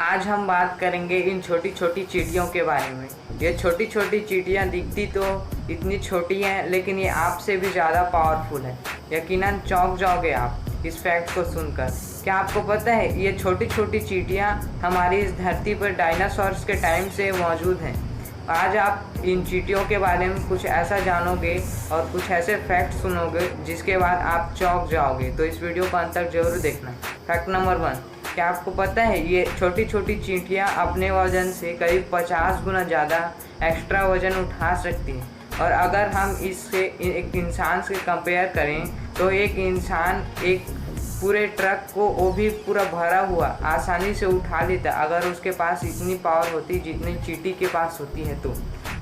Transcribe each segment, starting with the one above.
आज हम बात करेंगे इन छोटी छोटी चींटियों के बारे में। ये छोटी छोटी चींटियाँ दिखती तो इतनी छोटी हैं, लेकिन ये आपसे भी ज़्यादा पावरफुल है। यकीनन चौंक जाओगे आप इस फैक्ट को सुनकर। क्या आपको पता है ये छोटी छोटी चींटियाँ हमारी इस धरती पर डायनासोर्स के टाइम से मौजूद हैं। आज आप इन चींटियों के बारे में कुछ ऐसा जानोगे और कुछ ऐसे फैक्ट सुनोगे जिसके बाद आप चौंक जाओगे। तो इस वीडियो को अंत तक जरूर देखना। फैक्ट नंबर 1, क्या आपको पता है ये छोटी छोटी चींटियाँ अपने वजन से करीब 50 गुना ज़्यादा एक्स्ट्रा वजन उठा सकती हैं। और अगर हम इससे एक इंसान से कंपेयर करें तो एक इंसान एक पूरे ट्रक को, वो भी पूरा भरा हुआ, आसानी से उठा लेता अगर उसके पास इतनी पावर होती जितनी चींटी के पास होती है। तो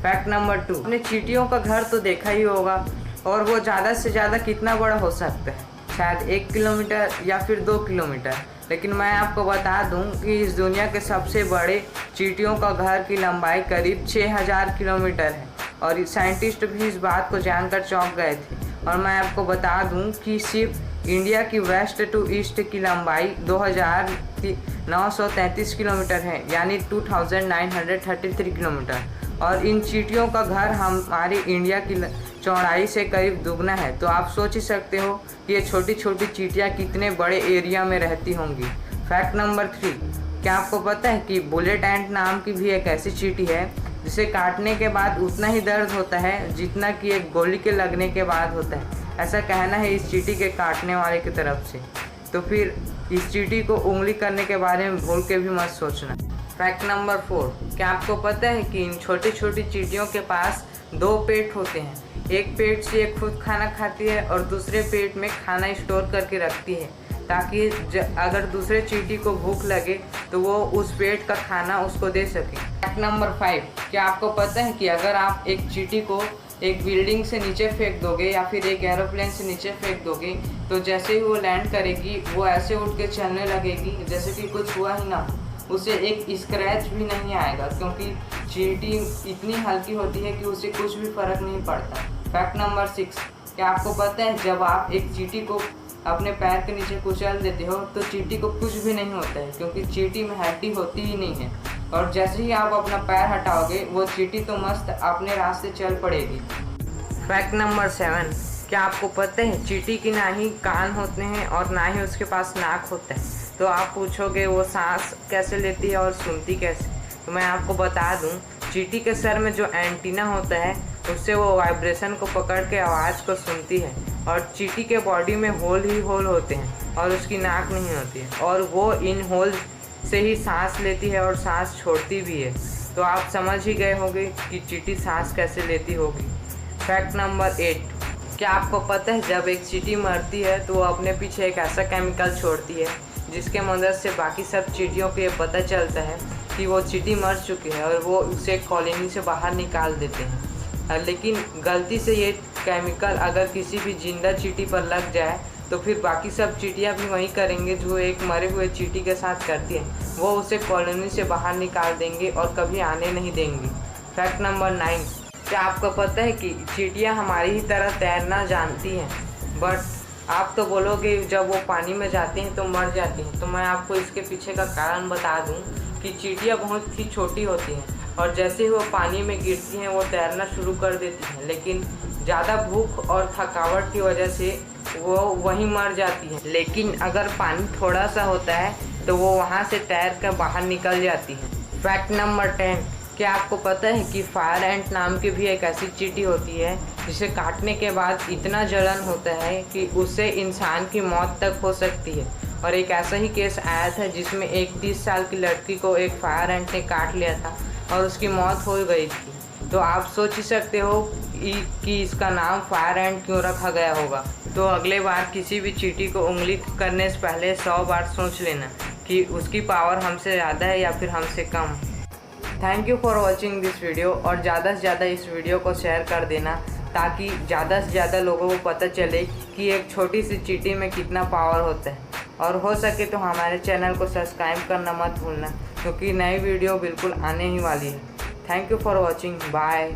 फैक्ट नंबर 2, आपने चींटियों का घर तो देखा ही होगा, और वो ज़्यादा से ज़्यादा कितना बड़ा हो सकता है? शायद 1 किलोमीटर या फिर 2 किलोमीटर। लेकिन मैं आपको बता दूं कि इस दुनिया के सबसे बड़े चींटियों का घर की लंबाई करीब 6000 किलोमीटर है, और साइंटिस्ट भी इस बात को जानकर चौंक गए थे। और मैं आपको बता दूं कि सिर्फ इंडिया की वेस्ट टू ईस्ट की लंबाई 2933 किलोमीटर है, यानी 2933 किलोमीटर। और इन चींटियों का घर हमारी इंडिया की चौड़ाई से करीब दुगना है। तो आप सोच ही सकते हो कि ये छोटी छोटी चींटियाँ कितने बड़े एरिया में रहती होंगी। फैक्ट नंबर 3, क्या आपको पता है कि बुलेट एंट नाम की भी एक ऐसी चींटी है जिसे काटने के बाद उतना ही दर्द होता है जितना कि एक गोली के लगने के बाद होता है। ऐसा कहना है इस चींटी के काटने वाले की तरफ से। तो फिर इस चींटी को उंगली करने के बारे में भूल के भी मत सोचना। फैक्ट नंबर 4, क्या आपको पता है कि इन छोटी छोटी चींटियों के पास 2 पेट होते हैं। एक पेट से ये खुद खाना खाती है और दूसरे पेट में खाना स्टोर करके रखती है, ताकि अगर दूसरे चींटी को भूख लगे तो वो उस पेट का खाना उसको दे सके। फैक्ट नंबर 5, क्या आपको पता है कि अगर आप एक चींटी को एक बिल्डिंग से नीचे फेंक दोगे या फिर एक एरोप्लेन से नीचे फेंक दोगे तो जैसे ही वो लैंड करेगी वो ऐसे उठ के चलने लगेगी जैसे कि कुछ हुआ ही ना हो। उसे एक स्क्रैच भी नहीं आएगा, क्योंकि चींटी इतनी हल्की होती है कि उसे कुछ भी फर्क नहीं पड़ता। फैक्ट नंबर 6, क्या आपको पता है जब आप एक चींटी को अपने पैर के नीचे कुचल देते हो तो चींटी को कुछ भी नहीं होता है, क्योंकि चींटी में हड्डी होती ही नहीं है। और जैसे ही आप अपना पैर हटाओगे वो चींटी तो मस्त अपने रास्ते चल पड़ेगी। फैक्ट नंबर 7, क्या आपको पता है चींटी की ना ही कान होते हैं और ना ही उसके पास नाक होता है। तो आप पूछोगे वो सांस कैसे लेती है और सुनती कैसे? तो मैं आपको बता दूं, चींटी के सर में जो एंटीना होता है उससे वो वाइब्रेशन को पकड़ के आवाज़ को सुनती है। और चींटी के बॉडी में होल ही होल होते हैं और उसकी नाक नहीं होती है, और वो इन होल से ही सांस लेती है और सांस छोड़ती भी है। तो आप समझ ही गए होंगे कि चींटी सांस कैसे लेती होगी। फैक्ट नंबर 8, क्या आपको पता है जब एक चींटी मरती है तो वो अपने पीछे एक ऐसा केमिकल छोड़ती है जिसके मदद से बाकी सब चींटियों को ये पता चलता है कि वो चींटी मर चुकी है, और वो उसे कॉलोनी से बाहर निकाल देते हैं। लेकिन गलती से ये केमिकल अगर किसी भी जिंदा चींटी पर लग जाए तो फिर बाकी सब चींटियाँ भी वही करेंगे जो एक मरे हुए चींटी के साथ करती है, वो उसे कॉलोनी से बाहर निकाल देंगे और कभी आने नहीं देंगे। फैक्ट नंबर 9, क्या आपको पता है कि चींटियाँ हमारी ही तरह तैरना जानती हैं, बट आप तो बोलोगे जब वो पानी में जाती हैं तो मर जाती हैं। तो मैं आपको इसके पीछे का कारण बता दूं कि चींटियाँ बहुत ही छोटी होती हैं और जैसे ही वो पानी में गिरती हैं वो तैरना शुरू कर देती हैं, लेकिन ज़्यादा भूख और थकावट की वजह से वो वहीं मर जाती हैं। लेकिन अगर पानी थोड़ा सा होता है तो वो वहाँ से तैर कर बाहर निकल जाती हैं। फैक्ट नंबर 10, क्या आपको पता है कि फायर एंट नाम की भी एक ऐसी चींटी होती है जिसे काटने के बाद इतना जलन होता है कि उससे इंसान की मौत तक हो सकती है। और एक ऐसा ही केस आया था जिसमें एक 30 साल की लड़की को एक फायर एंट ने काट लिया था और उसकी मौत हो गई थी। तो आप सोच ही सकते हो कि इसका नाम फायर एंट क्यों रखा गया होगा। तो अगले बार किसी भी चींटी को उंगली करने से पहले 100 बार सोच लेना कि उसकी पावर हमसे ज़्यादा है या फिर हमसे कम। Thank you for watching this video, और ज़्यादा से ज़्यादा इस वीडियो को शेयर कर देना ताकि ज़्यादा से ज़्यादा लोगों को पता चले कि एक छोटी सी चींटी में कितना पावर होता है। और हो सके तो हमारे चैनल को सब्सक्राइब करना मत भूलना, क्योंकि नई वीडियो बिल्कुल आने ही वाली है। Thank you for watching, bye.